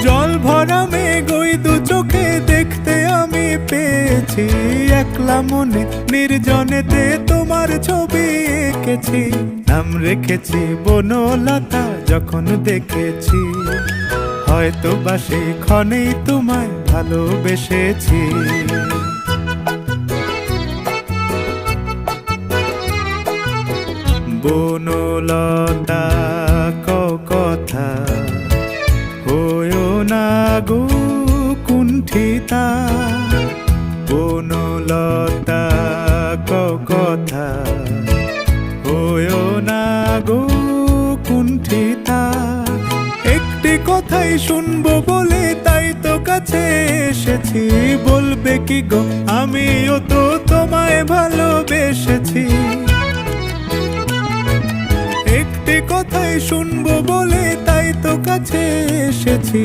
জল ভরা মেঘ ওই দু চোখে দেখতে আমি পেয়েছি, একলা মনে নির্জনেতে তোমার ছবি এঁকেছি। নাম রেখেছি বনলতা যখন দেখেছি, হয়তো বা সেই ক্ষণেই তোমায় ভালোবেসেছি। বনলতা কথা হয়ো না গো কুণ্ঠিতা, বনলতা কথা হয়ো না গো কুণ্ঠিতা। একটি কথাই শুনবো বলে তাই তো কাছে এসেছি, বলবে কি গো আমিও তো তোমায় ভালোবেসেছি। একটি কথাই শুনবো বলে তাই তো কাছে এসেছি।